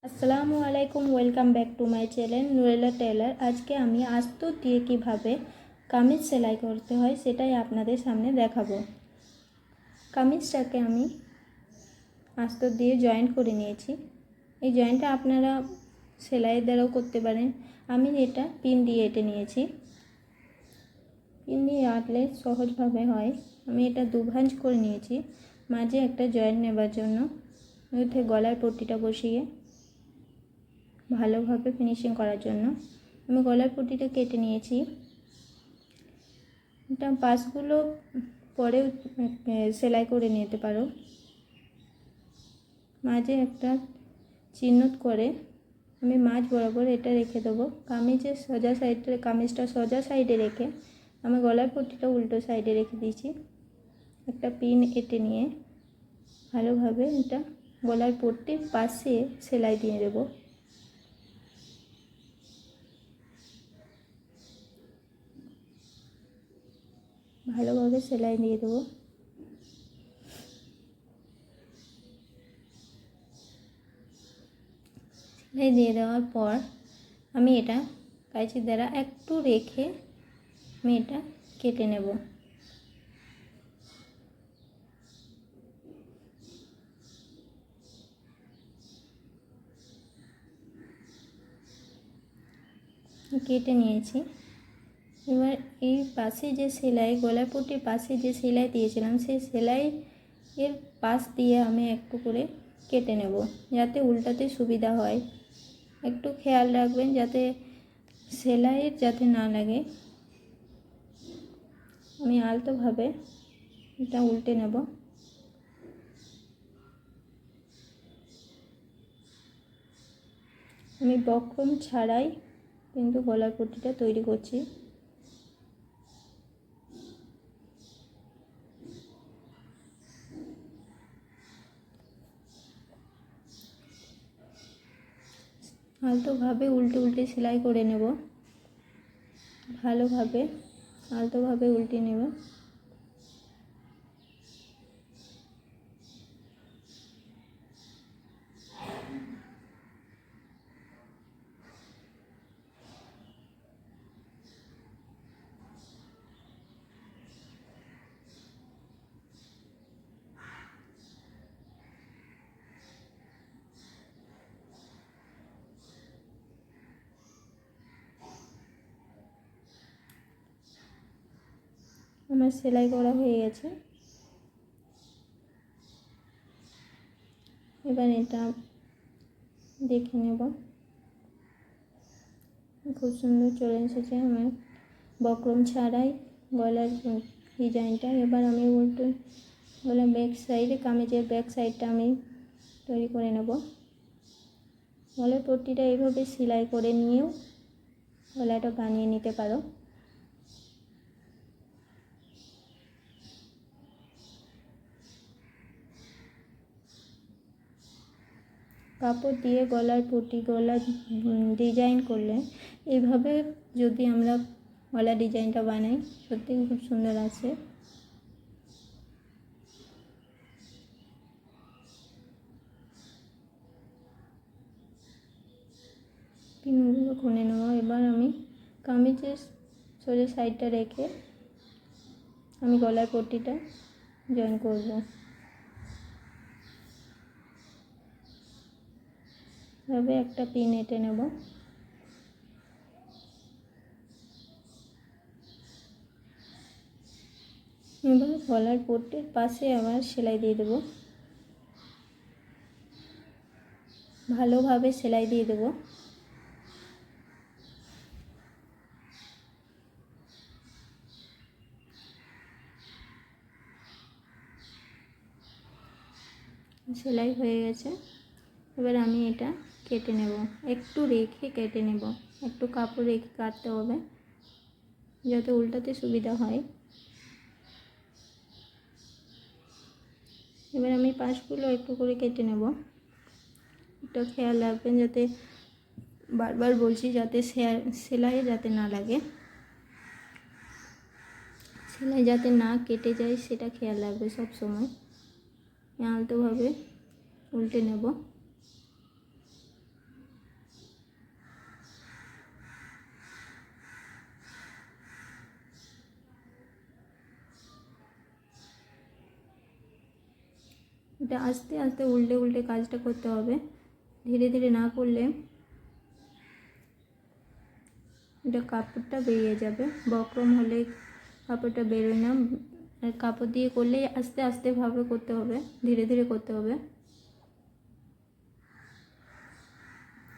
আসসালামু আলাইকুম, welcome back to my channel Nurela tailor. আজকে আমি আস্তর দিয়ে কিভাবে কামিজ সেলাই করতে হয় সেটাই আপনাদের সামনে দেখাবো। কামিজটাকে আমি আস্তর দিয়ে জয়েন্ট করে নিয়েছি। এই জয়েন্টটা আপনারা সেলাইয়ের দ্বারাও করতে পারেন। আমি এটা পিন দিয়ে এঁটে নিয়েছি। পিন দিয়ে আঁটলে সহজভাবে হয়। আমি এটা দুভাঁজ করে নিয়েছি মাঝে একটা জয়েন্ট নেবার জন্য। ওইতে গলার পট্টিটা বসিয়ে ভালোভাবে ফিনিশিং করার জন্য আমি গলার পট্টিটা কেটে নিয়েছি। এটা পাশগুলো পরেও সেলাই করে নিতে পারো। মাঝে একটা চিহ্নত করে আমি মাঝ বরাবর এটা রেখে দেবো। কামিজের সোজা সাইডে, কামিজটা সোজা সাইডে রেখে আমি গলার পট্টিটা উল্টো সাইডে রেখে দিয়েছি। একটা পিন এঁটে নিয়ে ভালোভাবে এটা গলার পট্টির পাশে সেলাই দিয়ে দেবো। ভালোভাবে সেলাই দিয়ে দেবো। সেলাই দিয়ে দেওয়ার পর আমি এটা কাঁচির দ্বারা একটু রেখে আমি এটা কেটে নেব। কেটে নিয়েছি। এবার এই পাশে যে সেলাই, গলার পট্টির পাশে যে সেলাই দিয়েছিলাম সেই সেলাই এর পাশ দিয়ে আমি একটু করে কেটে নেব যাতে উল্টাতে সুবিধা হয়। একটু খেয়াল রাখবেন যাতে সেলাইয়ের যাতে না লাগে। আমি আলতোভাবে এটা উল্টে নেব। আমি বক্রম ছাড়াই কিন্তু গলার পট্টিটা তৈরি করছি। আলতোভাবে উল্টে উল্টে সেলাই করে নেব। ভালোভাবে আলতোভাবে উল্টে নেব। আমার সেলাই করা হয়ে গেছে। এবার এটা দেখে নেব। খুব সুন্দর চলে এসেছে আমার বক্রম ছাড়াই গলার ডিজাইনটা। এবার আমি উল্টো গলার ব্যাক সাইডে, কামিজের ব্যাক সাইডটা আমি তৈরি করে নেব। গলার পট্টিটা এইভাবে সেলাই করে নিয়েও গলাটা বানিয়ে নিতে পারো। কাপড় দিয়ে গলার পট্টি, গলার ডিজাইন করলে এইভাবে যদি আমরা গলার ডিজাইনটা বানাই সত্যিই খুব সুন্দর আসে। পিনগুলো খুলে নেওয়া। এবার আমি কামিজের সোজা সাইডটা রেখে আমি গলার পট্টিটা জয়েন করব। এভাবে একটা পিন এঁটে নেব। এবার গলার পট্টির পাশে আবার সেলাই দিয়ে দেব। ভালোভাবে সেলাই দিয়ে দেব। সেলাই হয়ে গেছে। এবার আমি এটা কেটে নেব। একটু রেখে কেটে নেব। একটু কাপড় রেখে কাটতে হবে যাতে উল্টাতে সুবিধা হয়। এবার আমি পাশগুলো একটু করে কেটে নেব। এটা খেয়াল রাখবেন যাতে, বারবার বলছি, যাতে সেলাই যাতে না লাগে, সেলাই যাতে না কেটে যায় সেটা খেয়াল রাখবে সব সময়। আলতোভাবে উল্টে নেব। এটা আস্তে আস্তে উল্টে উল্টে কাজটা করতে হবে, ধীরে ধীরে না করলে এটা কাপড়টা বেরিয়ে যাবে, বক্রম হলে কাপড়টা বেরোয় না। আর কাপড় দিয়ে করলে আস্তে আস্তে ভাবে করতে হবে, ধীরে ধীরে করতে হবে।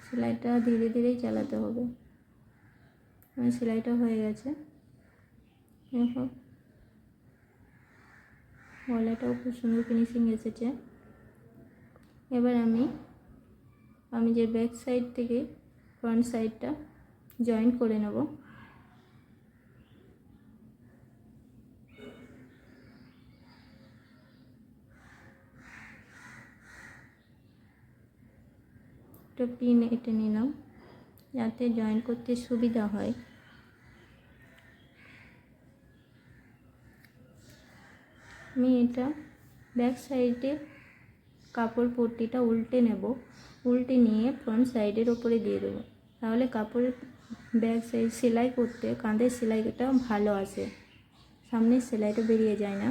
সেলাইটা ধীরে ধীরেই চালাতে হবে। আমার সেলাইটা হয়ে গেছে, দেখো গলাটাও খুব সুন্দর ফিনিশিং এসেছে। এবার আমি যে ব্যাক সাইড থেকে ফ্রন্ট সাইডটা জয়েন করে নেব। একটা পিন এঁটে নিলাম যাতে জয়েন করতে সুবিধা হয়। আমি এটা ব্যাক সাইডে কাপড় পট্টিটা উল্টে নেব, উল্টে নিয়ে ফ্রন্ট সাইডের ওপরে দিয়ে দেবো, তাহলে কাপড়ের ব্যাক সাইড সেলাই করতে কাঁধের সেলাইটা ভালো আসে, সামনের সেলাইটা বেরিয়ে যায় না,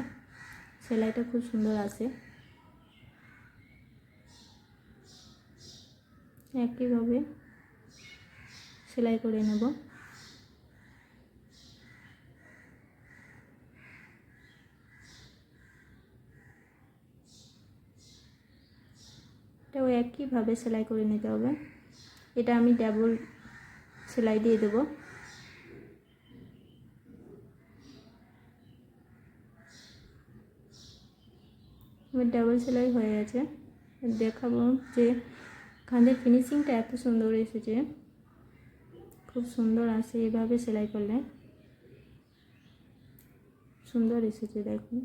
সেলাইটা খুব সুন্দর আসে। একইভাবে সেলাই করে নেব। এটাও একইভাবে সেলাই করে নিতে হবে। এটা আমি ডাবল সেলাই দিয়ে দেবো। আমার ডাবল সেলাই হয়ে গেছে। দেখাবো যে কাঁধের ফিনিশিংটা এত সুন্দর এসেছে, খুব সুন্দর আসে এইভাবে সেলাই করলে, সুন্দর এসেছে দেখুন।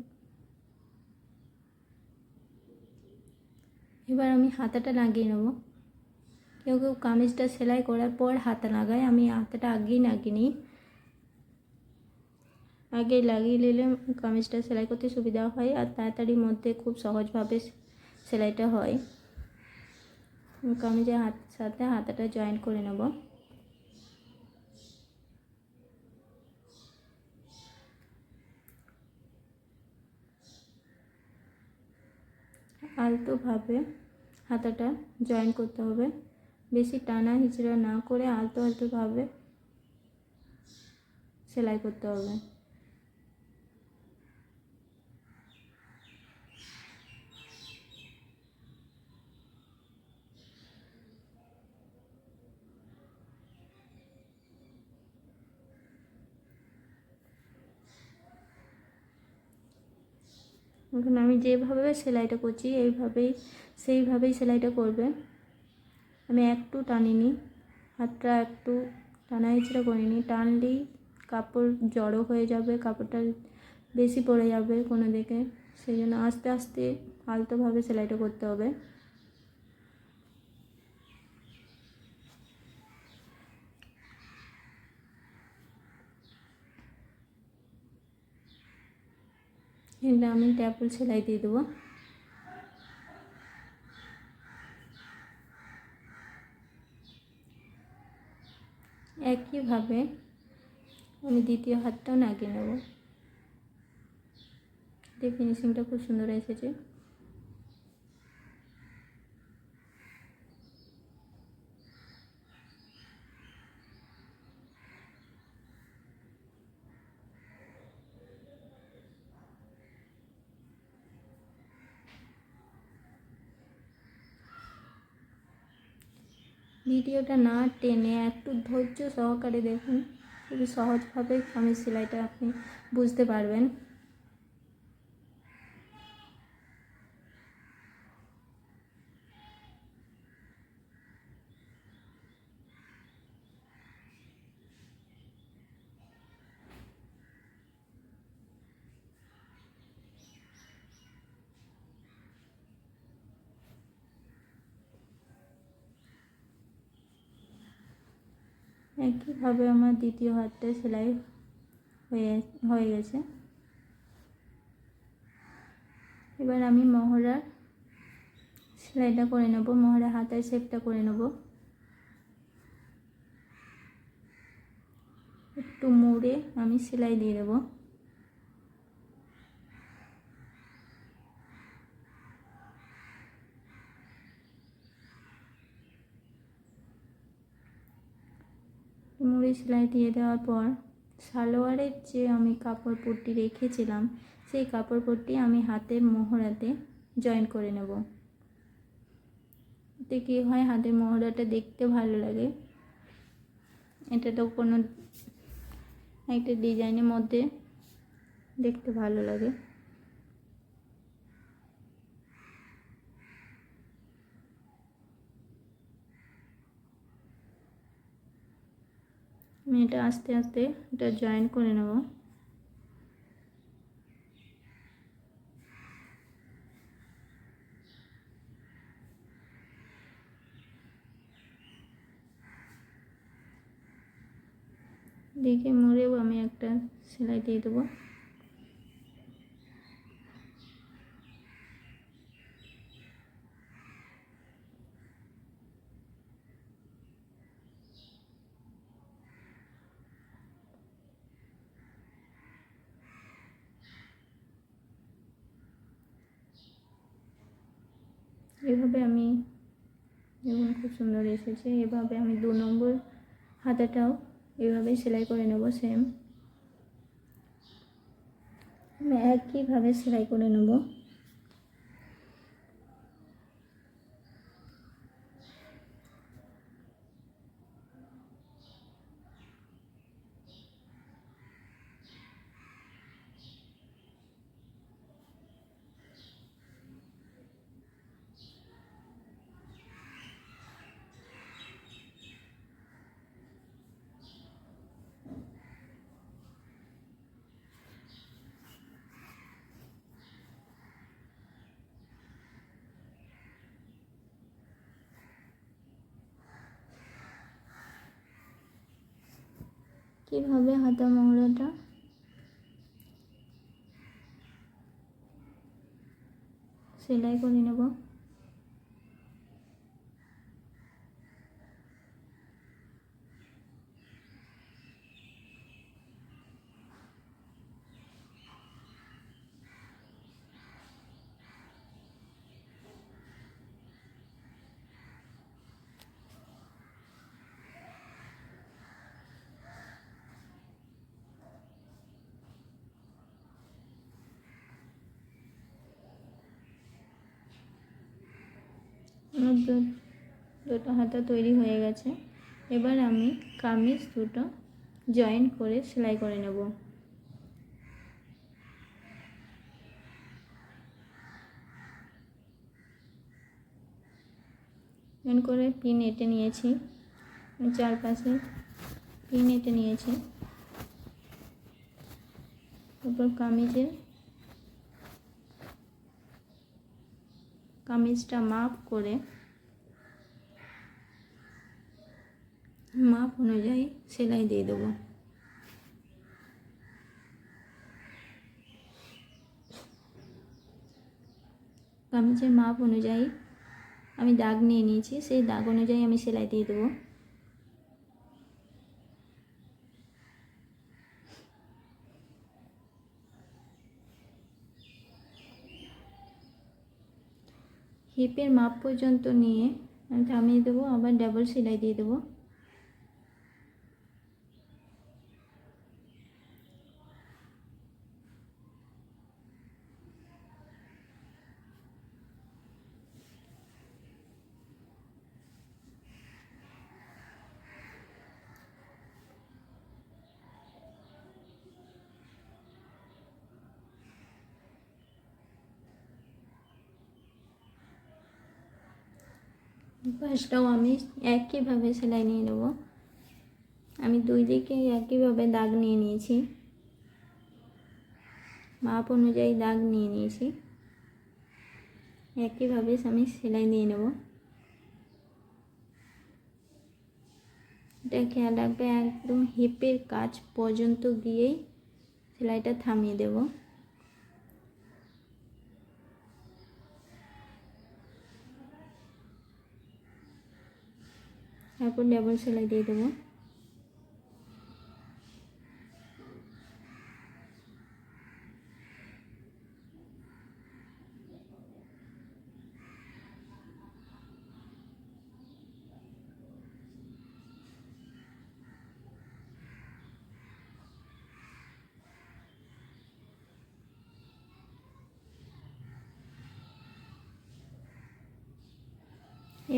এবার আমি হাতাটা লাগিয়ে নেব। কেউ কেউ কামিজটা সেলাই করার পর হাতা লাগায়, আমি হাতাটা আগেই লাগিয়ে নিই। আগে লাগিয়ে নিলে কামিজটা সেলাই করতে সুবিধা হয় আর তাড়াতাড়ির মধ্যে খুব সহজভাবে সেলাইটা হয়। কামিজের সাথে হাতাটা জয়েন করে নেব। আলতোভাবে হাতাটা জয়েন করতে হবে, বেশি টানা হিচড়া না করে আলতো আলতোভাবে সেলাই করতে হবে। এখন আমি যেভাবে সেলাইটা করছি সেইভাবেই সেলাইটা করবে। আমি একটু টানিনি, হাতটা একটু টানা হিচড়া করিনি, টানলেই কাপড় জড়ো হয়ে যাবে, কাপড়টা বেশি পড়ে যাবে কোনো দিকে, সেই জন্য আস্তে আস্তে আলতোভাবে সেলাইটা করতে হবে। এবার আমি ডাবল সেলাই দিয়ে দেবো। একইভাবে আমি দ্বিতীয় হাতটাও লাগিয়ে নেব। ফিনিশিংটা খুব সুন্দর এসেছে। ভিডিওটা না টেনে একটু ধৈর্য সহকারে দেখুন, খুবই সহজভাবে কামিজ সেলাইটা আপনি বুঝতে পারবেন। একইভাবে আমার দ্বিতীয় হাতটা সেলাই হয়ে গেছে। এবার আমি মহড়ার সেলাইটা করে নেব, মহড়া হাতের শেপটা করে নেব। একটু মুড়ে আমি সেলাই দিয়ে দেবো। মুড়ি সেলাই দিয়ে দেওয়ার পর সালোয়ারের যে আমি কাপড় পট্টি রেখেছিলাম সেই কাপড় পট্টি আমি হাতের মোহরাতে জয়েন করে নেব। এতে কী হয়, হাতের মোহরাটা দেখতে ভালো লাগে। এটা তো কোনো একটা ডিজাইনের মধ্যে দেখতে ভালো লাগে। আমি এটা আস্তে আস্তে এটা জয়েন করে নেব। দেখে মুড়েও আমি একটা সেলাই দিয়ে দেবো। এভাবে আমি, যেমন খুব সুন্দর এসেছে, এভাবে আমি 2 নম্বর হাতাটাও এভাবে সেলাই করে নেব। সেম আমি একইভাবে সেলাই করে নেব। কীভাবে হাতা মোহরাটা সেলাই করে নেব। আমার দুটো হাতা তৈরি হয়ে গেছে। এবার আমি কামিজ দুটো জয়েন করে সেলাই করে নেব। জয়েন করে পিন এঁটে নিয়েছি, চারপাশে পিন এঁটে নিয়েছি। তারপর কামিজটা মাপ করে মাপ অনুযায়ী সেলাই দিয়ে দেবো। কামিজের মাপ অনুযায়ী আমি দাগ নিয়ে নিয়েছি, সেই দাগ অনুযায়ী আমি সেলাই দিয়ে দেবো। হিপের মাপ পর্যন্ত নিয়ে আমি থামিয়ে দেবো, আবার ডাবল সেলাই দিয়ে দেবো। পাশটাও আমি একইভাবে সেলাই নিয়ে নেব। আমি দুই দিকে একইভাবে দাগ নিয়ে নিয়েছি, মাপ অনুযায়ী দাগ নিয়ে নিয়েছি। একইভাবে আমি সেলাই দিয়ে নেব। এটা খেয়াল রাখবে, একদম হিপের কাজ পর্যন্ত গিয়েই সেলাইটা থামিয়ে দেব। তারপর ডাবল সেলাই দিয়ে দেবো।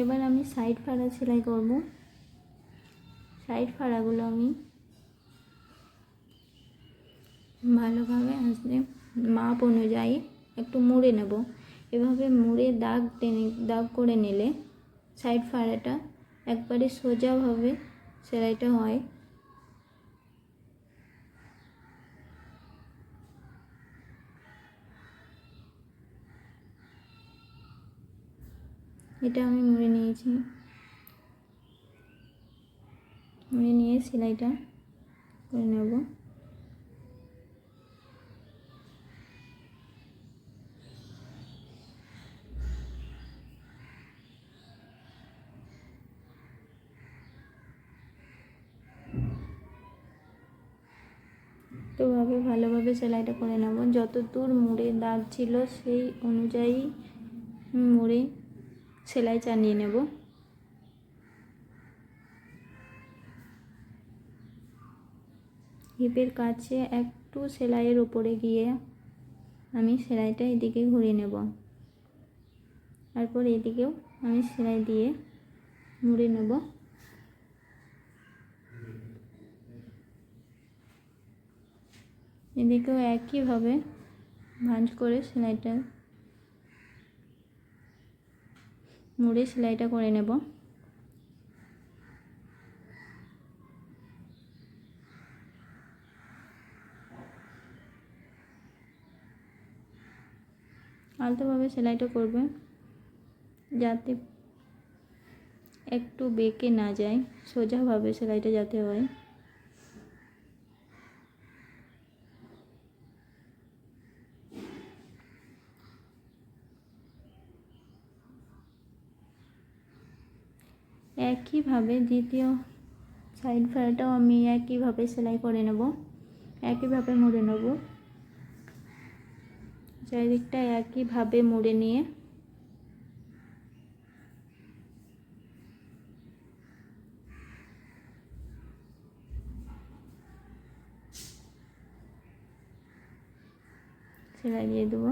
এবার আমি সাইড ফাড়া সেলাই করব। সাইড ফাড়াগুলো আমি ভালোভাবে আঁচড়ে মাপ অনুযায়ী একটু মুড়ে নেব। এভাবে মুড়ে দাগ করে নিলে সাইড ফাড়াটা একবারে সোজাভাবে সেলাইটা হয়। এটা আমি মুড়ে নিয়েছি, মুড়ে নিয়ে সেলাইটা করে নেব। তো ভালোভাবে সেলাইটা করে নেব। যত দূর মুড়ে দাগ ছিল সেই অনুযায়ী মুড়ে সেলাই চালিয়ে নেব। হিপের কাছে একটু সেলাইয়ের উপরে গিয়ে আমি সেলাইটা এদিকে ঘুরিয়ে নেব। তারপর এদিকেও আমি সেলাই দিয়ে মুড়ে নেব। এদিকেও একইভাবে ভাঁজ করে সেলাইটা মুড়ে সেলাইটা করে নেব। আলতোভাবে সেলাইটা করবে যাতে একটু বেঁকে না যায়, সোজাভাবে সেলাইটা যাতে হয়। একইভাবে দ্বিতীয় সাইড ফাড়াটাও আমি একইভাবে সেলাই করে নেব, একইভাবে মুড়ে নেব। চারিদিকটা একইভাবে মুড়ে নিয়ে সেলাই দিয়ে দেবো।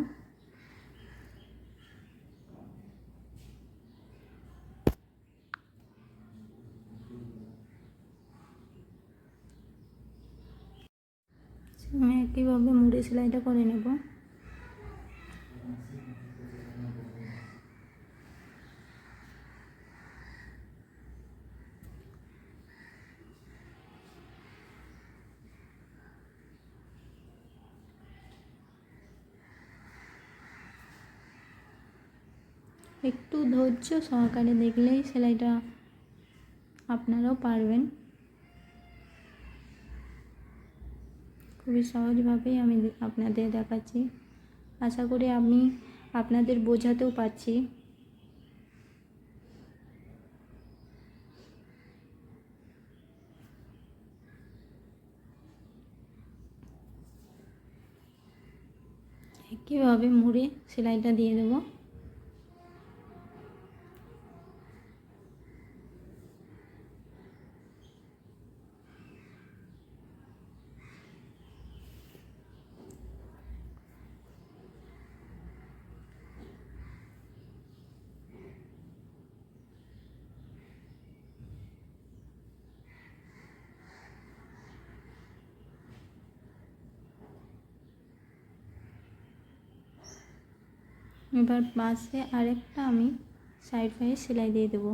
আমি একইভাবে মুড়ে সেলাইটা করে নেব। একটু ধৈর্য সহকারে দেখলেই সেলাইটা আপনারাও পারবেন। খুবই সহজভাবেই আমি আপনাদের দেখাচ্ছি। আশা করি আমি আপনাদের বোঝাতেও পারছি। একইভাবে মুড়ে সেলাইটা দিয়ে দেবো। এবার পাশে আরেকটা আমি সাইড ফাইয়ে সেলাই দিয়ে দেবো।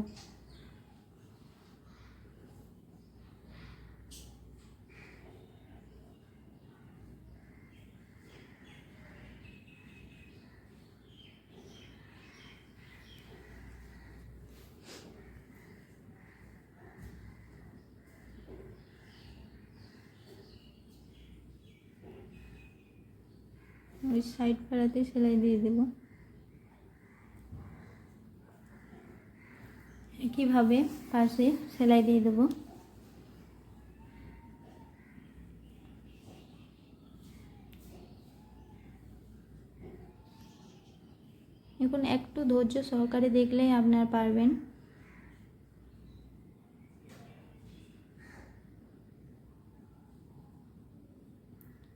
ওই সাইড ফাড়াতে সেলাই দিয়ে দেবো। একইভাবে পাশে সেলাই দিয়ে দেবো। এখন একটু ধৈর্য সহকারে দেখলেই আপনারা পারবেন।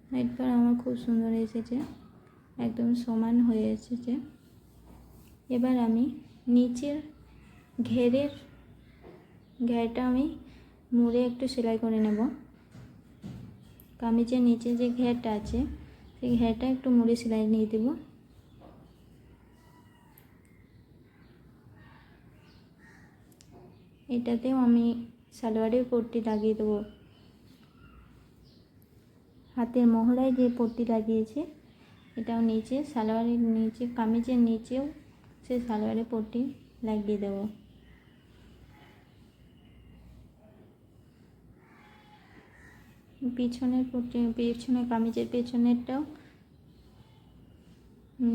সাইড ফাড়া আমার খুব সুন্দর এসেছে, একদম সমান হয়ে এসেছে। এবার আমি নিচের ঘেরটা আমি মুড়ে একটু সেলাই করে নেব। কামিজের নিচে যে ঘেরটা আছে সেই ঘেরটা একটু মুড়ে সেলাই নিয়ে দেব। এটাতেও আমি সালোয়ারের পট্টি লাগিয়ে দেবো। হাতের মহড়ায় যে পট্টি লাগিয়েছে এটাও নিচে সালোয়ারের নিচে, কামিজের নিচেও সে সালোয়ারের পট্টি লাগিয়ে দেব। পিছনের পট্টি, পেছনে কামিজের পেছনেরটাও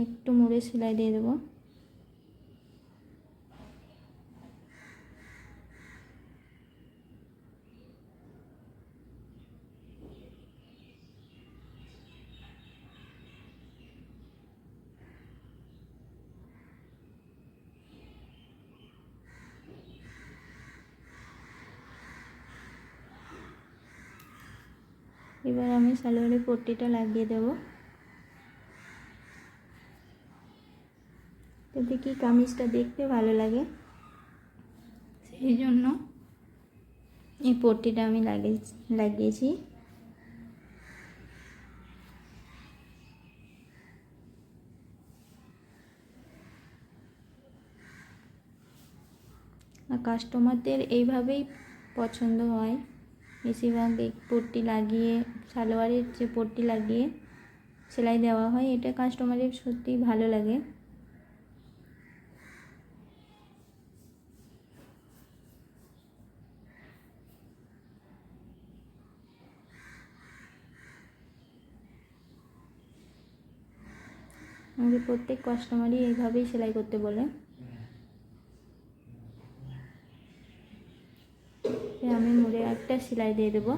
একটু মুড়ে সেলাই দিয়ে দেবো। এবার আমি সালোয়ারের পট্টিটা লাগিয়ে দেব। যাতে কি কামিজটা দেখতে ভালো লাগে সেই জন্য এই পট্টিটা আমি লাগিয়েছি। আর কাস্টমারদের এইভাবেই পছন্দ হয়, বেশিরভাগ এই পট্টি লাগিয়ে, সালোয়ারের যে পট্টি লাগিয়ে সেলাই দেওয়া হয়, এটা কাস্টমারের সত্যি ভালো লাগে। আমাদের প্রত্যেক কাস্টমারই এইভাবেই সেলাই করতে বলে। আমি মুড়ে একটা সেলাই দিয়ে দেবো।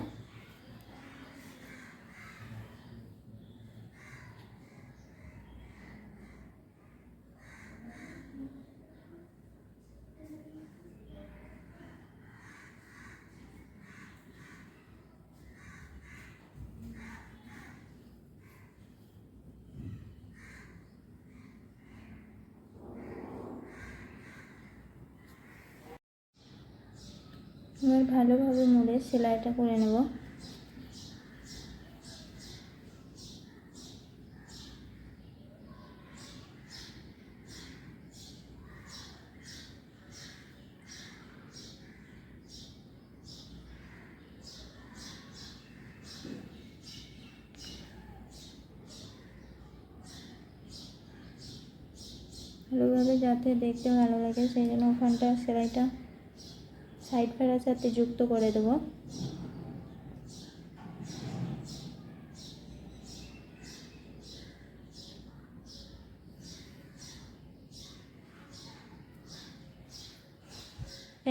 এবার ভালোভাবে মুড়ে সেলাইটা করে নেব। ভালোভাবে যাতে দেখতে ভালো লাগে সেই জন্য ওখানটা সেলাইটা সাইড ফেরার সাথে যুক্ত করে দেব।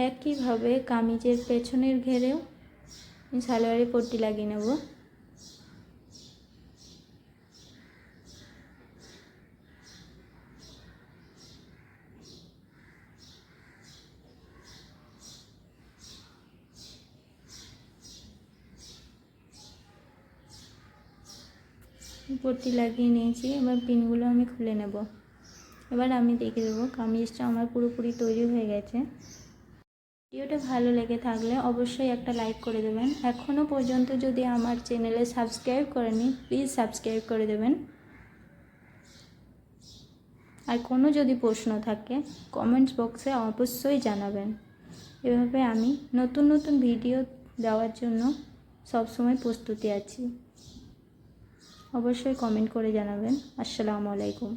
একইভাবে কামিজের পেছনের ঘেরেও সালোয়ারের পট্টি লাগিয়ে নেব। পট্টি লাগিয়ে নিয়েছি, এবার পিনগুলো আমি খুলে নেব। এবার আমি দেখে দেবো কামিজটা আমার পুরোপুরি তৈরি হয়ে গেছে। ভিডিওটা ভালো লেগে থাকলে অবশ্যই একটা লাইক করে দেবেন। এখনও পর্যন্ত যদি আমার চ্যানেলে সাবস্ক্রাইব করেনি প্লিজ সাবস্ক্রাইব করে দেবেন। আর কোনো যদি প্রশ্ন থাকে কমেন্টস বক্সে অবশ্যই জানাবেন। এভাবে আমি নতুন নতুন ভিডিও দেওয়ার জন্য সবসময় প্রস্তুতি আছি। অবশ্যই কমেন্ট করে জানাবেন। আসসালামু আলাইকুম।